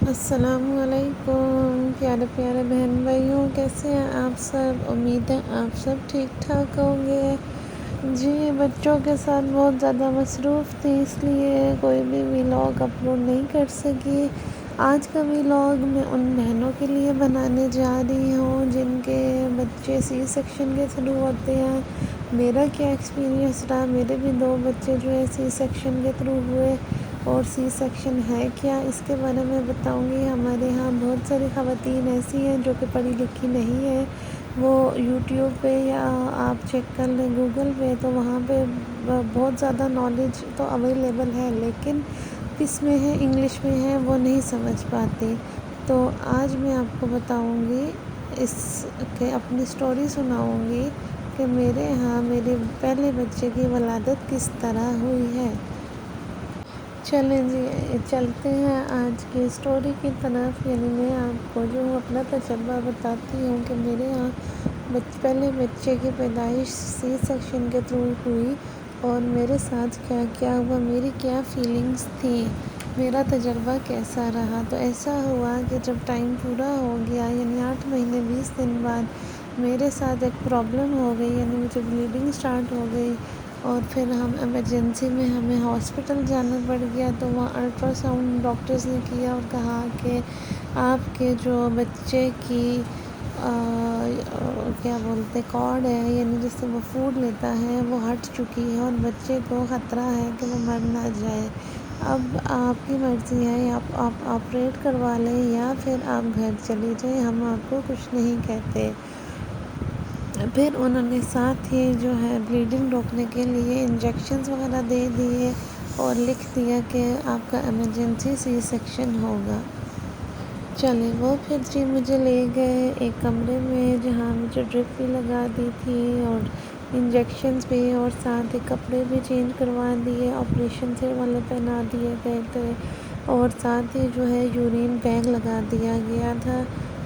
السلام علیکم پیارے پیارے بہن بھائیوں، کیسے ہیں آپ سب؟ امید ہے آپ سب ٹھیک ٹھاک ہوں گے۔ جی بچوں کے ساتھ بہت زیادہ مصروف تھی، اس لیے کوئی بھی ولاگ اپلوڈ نہیں کر سکی۔ آج کا ولاگ میں ان بہنوں کے لیے بنانے جا رہی ہوں جن کے بچے سی سیکشن کے تھرو ہوتے ہیں۔ میرا کیا ایکسپیرینس رہا، میرے بھی 2 بچے جو ہے سی سیکشن کے تھرو ہوئے، اور سی سیکشن ہے کیا اس کے بارے میں بتاؤں گی۔ ہمارے ہاں بہت ساری خواتین ایسی ہیں جو کہ پڑھی لکھی نہیں ہیں، وہ یوٹیوب پہ یا آپ چیک کر لیں گوگل پہ، تو وہاں پہ بہت زیادہ نالج تو اویلیبل ہے، لیکن کس میں ہے، انگلش میں ہے، وہ نہیں سمجھ پاتی۔ تو آج میں آپ کو بتاؤں گی، اس کے اپنی سٹوری سناؤں گی کہ میرے ہاں میرے پہلے بچے کی ولادت کس طرح ہوئی ہے۔ چلیں جی چلتے ہیں آج کی سٹوری کی طرف۔ یعنی میں آپ کو جو اپنا تجربہ بتاتی ہوں کہ میرے یہاں پہلے بچے کی پیدائش سی سیکشن کے تھرو ہوئی، اور میرے ساتھ کیا کیا ہوا، میری کیا فیلنگز تھیں، میرا تجربہ کیسا رہا۔ تو ایسا ہوا کہ جب ٹائم پورا ہو گیا، یعنی 8 مہینے 20 دن بعد میرے ساتھ ایک پرابلم ہو گئی، یعنی مجھے بلیڈنگ سٹارٹ ہو گئی، اور پھر ہم ایمرجنسی میں ہمیں ہاسپٹل جانا پڑ گیا۔ تو وہاں الٹرا ساؤنڈ ڈاکٹرز نے کیا اور کہا کہ آپ کے جو بچے کی کیا بولتے کارڈ ہے، یعنی جس سے وہ فوڈ لیتا ہے، وہ ہٹ چکی ہے، اور بچے کو خطرہ ہے کہ وہ مر نہ جائے۔ اب آپ کی مرضی ہے، آپ آپریٹ کروا لیں یا پھر آپ گھر چلی جائیں، ہم آپ کو کچھ نہیں کہتے۔ پھر انہوں نے ساتھ ہی جو ہے بلیڈنگ روکنے کے لیے انجیکشنز وغیرہ دے دیے، اور لکھ دیا کہ آپ کا ایمرجنسی سی سیکشن ہوگا۔ چلے وہ پھر جی مجھے لے گئے ایک کمرے میں، جہاں مجھے ڈرپ بھی لگا دی تھی اور انجیکشنز بھی، اور ساتھ ہی کپڑے بھی چینج کروا دیے، آپریشن سے والے پہنا دیے گئے تھے، اور ساتھ ہی جو ہے یورین بیگ لگا دیا گیا تھا،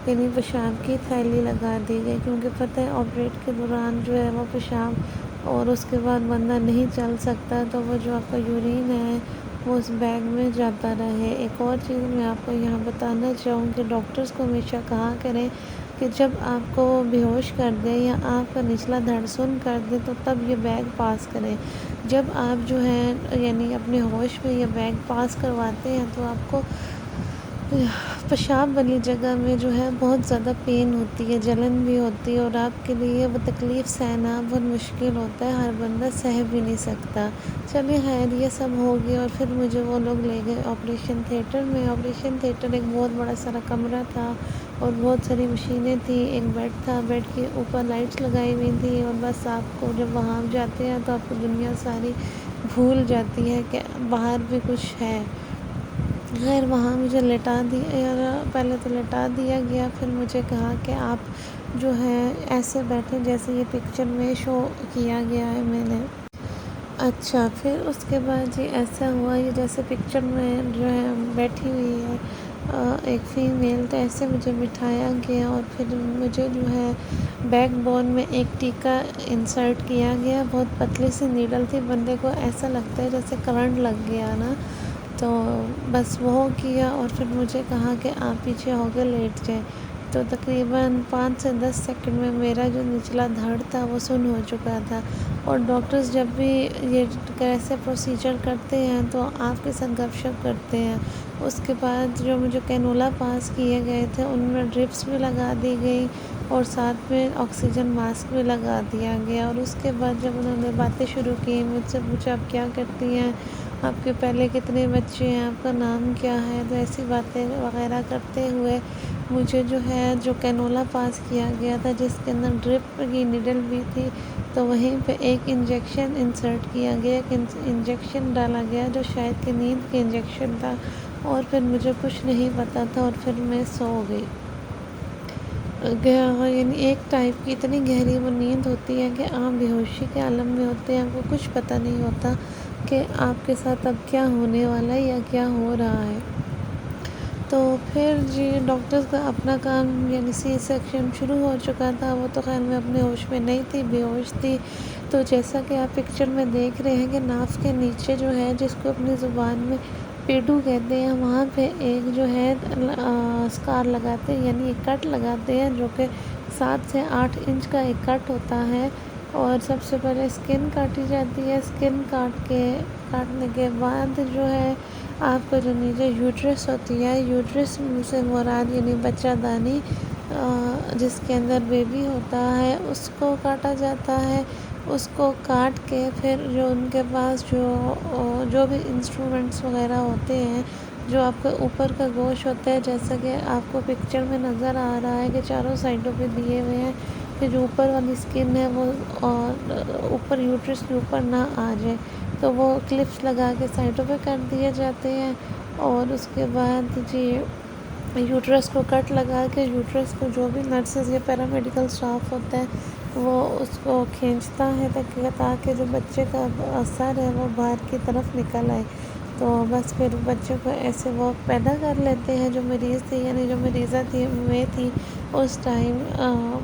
یعنی پیشاب کی تھیلی لگا دی گئی، کیونکہ پتہ ہے آپریٹ کے دوران جو ہے وہ پیشاب اور اس کے بعد بندہ نہیں چل سکتا، تو وہ جو آپ کا یورین ہے وہ اس بیگ میں جاتا رہے۔ ایک اور چیز میں آپ کو یہاں بتانا چاہوں کہ ڈاکٹرز کو ہمیشہ کہا کریں کہ جب آپ کو بے ہوش کر دیں یا آپ کا نچلا دھڑ سن کر دیں تو تب یہ بیگ پاس کریں۔ جب آپ جو ہے یعنی اپنے ہوش میں یہ بیگ پاس کرواتے ہیں تو آپ کو پیشاب والی جگہ میں جو ہے بہت زیادہ پین ہوتی ہے، جلن بھی ہوتی ہے، اور آپ کے لیے وہ تکلیف سہنا بہت مشکل ہوتا ہے، ہر بندہ سہ بھی نہیں سکتا۔ چلیے خیر یہ سب ہو گیا، اور پھر مجھے وہ لوگ لے گئے آپریشن تھیٹر میں۔ آپریشن تھیٹر ایک بہت بڑا سارا کمرہ تھا، اور بہت ساری مشینیں تھیں، ایک بیڈ تھا، بیڈ کے اوپر لائٹس لگائی ہوئی تھیں، اور بس آپ کو جب وہاں جاتے ہیں تو آپ کو دنیا ساری بھول جاتی ہے کہ باہر بھی کچھ ہے۔ خیر وہاں مجھے لٹا دیا، پہلے تو لٹا دیا گیا، پھر مجھے کہا کہ آپ جو ہے ایسے بیٹھے جیسے یہ پکچر میں شو کیا گیا ہے میں نے۔ اچھا پھر اس کے بعد یہ ایسا ہوا، یہ جیسے پکچر میں جو ہے بیٹھی ہوئی ہے ایک فیمیل، تو ایسے مجھے بٹھایا گیا، اور پھر مجھے جو ہے بیک بون میں ایک ٹیکا انسرٹ کیا گیا، بہت پتلی سی نیڈل تھی، بندے کو ایسا لگتا ہے جیسے کرنٹ لگ گیا نا، تو بس وہ کیا، اور پھر مجھے کہا کہ آپ پیچھے ہو کے لیٹ جائیں۔ تو تقریباً 5 سے 10 سیکنڈ میں میرا جو نچلا دھڑ تھا وہ سن ہو چکا تھا، اور ڈاکٹرز جب بھی یہ ایسے پروسیجر کرتے ہیں تو آپ کے ساتھ گپ شپ کرتے ہیں۔ اس کے بعد جو مجھے کینولا پاس کیے گئے تھے ان میں ڈرپس بھی لگا دی گئی، اور ساتھ میں آکسیجن ماسک بھی لگا دیا گیا، اور اس کے بعد جب انہوں نے باتیں شروع کی، مجھ سے پوچھا آپ کیا کرتی ہیں، آپ کے پہلے کتنے بچے ہیں، آپ کا نام کیا ہے، تو ایسی باتیں وغیرہ کرتے ہوئے مجھے جو ہے جو کینولا پاس کیا گیا تھا جس کے اندر ڈرپ کی نیڈل بھی تھی، تو وہیں پہ ایک انجیکشن انسرٹ کیا گیا، ایک انجیکشن ڈالا گیا جو شاید کہ نیند کے انجیکشن تھا، اور پھر مجھے کچھ نہیں پتا تھا، اور پھر میں سو گئی یعنی ایک ٹائپ کی اتنی گہری وہ نیند ہوتی ہے کہ آپ بے ہوشی کے عالم میں ہوتے ہیں، آپ کو کچھ پتہ نہیں ہوتا کہ آپ کے ساتھ اب کیا ہونے والا ہے یا کیا ہو رہا ہے۔ تو پھر جی ڈاکٹرز کا اپنا کام، یعنی سی سیکشن شروع ہو چکا تھا، وہ تو خیر میں اپنے ہوش میں نہیں تھی، بے ہوش تھی، تو جیسا کہ آپ پکچر میں دیکھ رہے ہیں کہ ناف کے نیچے جو ہے جس کو اپنی زبان میں پیٹو کہتے ہیں، وہاں پہ ایک جو ہے اسکار لگاتے ہیں، یعنی ایک کٹ لگاتے ہیں جو کہ 7 سے 8 انچ کا ایک کٹ ہوتا ہے، اور سب سے پہلے اسکن کاٹی جاتی ہے۔ اسکن کاٹنے کے بعد جو ہے آپ کو جو نیچے یوٹرس ہوتی ہے، یوٹرس سے مراد یعنی بچہ دانی جس کے اندر بیبی ہوتا ہے، اس کو کاٹا جاتا ہے۔ اس کو کاٹ کے پھر جو ان کے پاس جو بھی انسٹرومنٹس وغیرہ ہوتے ہیں، جو آپ کا اوپر کا گوشت ہوتا ہے، جیسا کہ آپ کو پکچر میں نظر آ رہا ہے کہ چاروں سائڈوں پہ دیے ہوئے ہیں کہ جو اوپر والی اسکن ہے وہ اوپر یوٹرس کے اوپر نہ آ جائے، تو وہ کلپس لگا کے سائڈوں پہ کر دیے جاتے ہیں۔ اور اس کے بعد جی یوٹرس کو کٹ لگا کے یوٹرس کو جو بھی نرسز یا پیرامیڈیکل اسٹاف ہوتا ہے وہ اس کو کھینچتا ہے تاکہ جو بچے کا سر ہے وہ باہر کی طرف نکل آئے، تو بس پھر بچے کو ایسے وہ پیدا کر لیتے ہیں۔ جو مریض تھی یعنی جو مریضہ تھی میں تھی اس ٹائم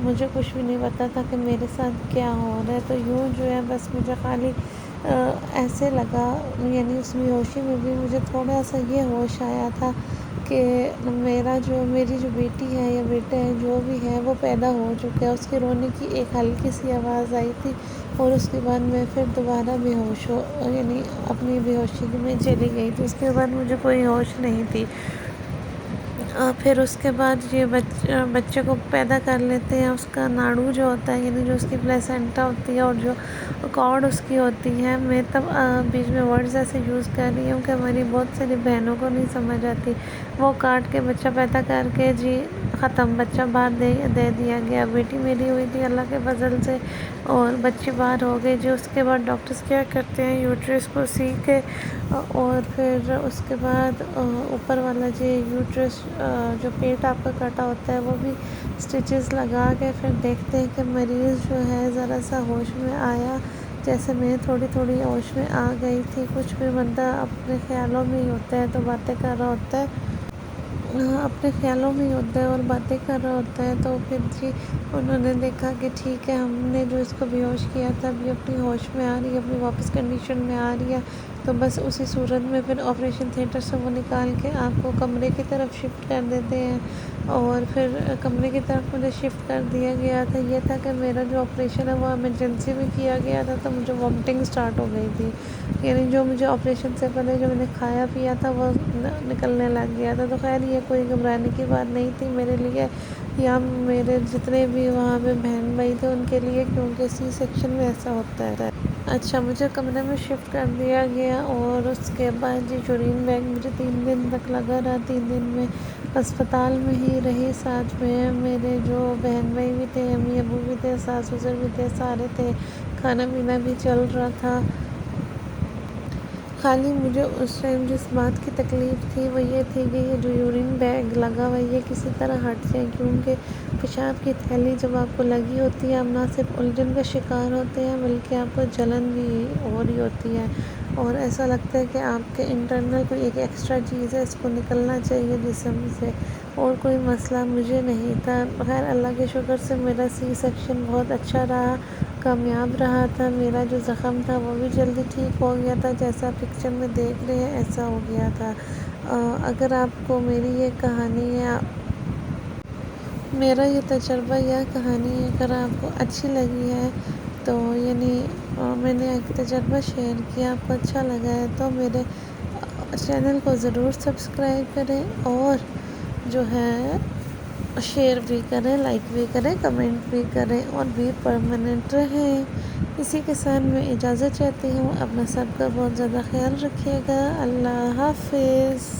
مجھے کچھ بھی نہیں پتا تھا کہ میرے ساتھ کیا ہو رہا ہے، تو یوں جو ہے بس مجھے خالی ایسے لگا، یعنی اس بے ہوشی میں بھی مجھے تھوڑا سا یہ ہوش آیا تھا کہ میری جو بیٹی ہے یا بیٹا ہے جو بھی ہے وہ پیدا ہو چکا ہے۔ اس کے رونے کی ایک ہلکی سی آواز آئی تھی، اور اس کے بعد میں پھر دوبارہ یعنی اپنی بے ہوشی میں چلی گئی تھی۔ اس کے بعد مجھے کوئی ہوش نہیں تھی۔ پھر اس کے بعد یہ بچے کو پیدا کر لیتے ہیں۔ اس کا ناڑو جو ہوتا ہے یعنی جو اس کی پلیسنٹا ہوتی ہے اور جو کارڈ اس کی ہوتی ہے، میں تب بیچ میں ورڈز ایسے یوز کر رہی ہوں کہ ہماری بہت ساری بہنوں کو نہیں سمجھ آتی، وہ کاٹ کے بچہ پیدا کر کے جی ختم، بچہ باہر دے دیا گیا۔ بیٹی میری ہوئی تھی اللہ کے فضل سے، اور بچی باہر ہو گئی جی۔ اس کے بعد ڈاکٹرز کیا کرتے ہیں، یوٹرس کو سی کے اور پھر اس کے بعد اوپر والا جی یوٹرس جو پیٹ آپ کا کٹا ہوتا ہے وہ بھی اسٹچز لگا کے پھر دیکھتے ہیں کہ مریض جو ہے ذرا سا ہوش میں آیا، جیسے میں تھوڑی تھوڑی ہوش میں آ گئی تھی۔ کچھ بھی بندہ اپنے خیالوں میں ہی ہوتا ہے تو باتیں کر رہا ہوتا ہے، اپنے خیالوں میں ہی ہوتا ہے اور باتیں کر رہا ہوتا ہے، تو پھر جی انہوں نے دیکھا کہ ٹھیک ہے، ہم نے جو اس کو بے ہوش کیا تھا ابھی اپنی ہوش میں آ رہی ہے، اپنی واپس کنڈیشن میں آ رہی ہے، تو بس اسی صورت میں پھر آپریشن تھیٹر سے وہ نکال کے آپ کو کمرے کی طرف شفٹ کر دیتے ہیں۔ اور پھر کمرے کی طرف مجھے شفٹ کر دیا گیا تھا۔ یہ تھا کہ میرا جو آپریشن ہے وہ ایمرجنسی میں کیا گیا تھا، تو مجھے وامٹنگ سٹارٹ ہو گئی تھی، یعنی جو مجھے آپریشن سے پہلے جو میں نے کھایا پیا تھا وہ نکلنے لگ گیا تھا۔ تو خیر یہ کوئی گھبرانے کی بات نہیں تھی میرے لیے یا میرے جتنے بھی وہاں پہ بہن بھائی تھے ان کے لیے، کیونکہ سی سیکشن میں ایسا ہوتا ہے۔ اچھا، مجھے کمرے میں شفٹ کر دیا گیا، اور اس کے بعد جی یورین بیگ مجھے 3 دن تک لگا رہا۔ 3 دن میں اسپتال میں ہی رہی، ساتھ میں میرے جو بہن بھائی بھی تھے، امی ابو بھی تھے، ساس سسر بھی تھے، سارے تھے، کھانا پینا بھی چل رہا تھا۔ خالی مجھے اس ٹائم جس بات کی تکلیف تھی وہ یہ تھی کہ یہ جو یورین بیگ لگا ہوا ہے یہ کسی طرح ہٹ جائے، کیونکہ پیشاب کی تھیلی جب آپ کو لگی ہوتی ہے آپ نہ صرف الجھن کا شکار ہوتے ہیں بلکہ آپ کو جلن بھی ہو رہی ہوتی ہے، اور ایسا لگتا ہے کہ آپ کے انٹرنل کوئی ایک ایکسٹرا چیز ہے، اس کو نکلنا چاہیے جسم سے، اور کوئی مسئلہ مجھے نہیں تھا۔ خیر اللہ کے شکر سے میرا سی سیکشن بہت اچھا رہا، کامیاب رہا تھا۔ میرا جو زخم تھا وہ بھی جلدی ٹھیک ہو گیا تھا، جیسا پکچر میں دیکھ رہے ہیں ایسا ہو گیا تھا۔ اگر آپ کو میری یہ کہانی ہے، میرا یہ تجربہ یا کہانی اگر آپ کو اچھی لگی ہے تو یعنی میں نے ایک تجربہ شیئر کیا، آپ کو اچھا لگا ہے تو میرے چینل کو ضرور سبسکرائب کریں، اور جو ہے شیئر بھی کریں، لائک بھی کریں، کمنٹ بھی کریں، اور بھی پرماننٹ رہیں۔ اسی کے ساتھ میں اجازت چاہتی ہوں، اپنا سب کا بہت زیادہ خیال رکھیے گا۔ اللہ حافظ۔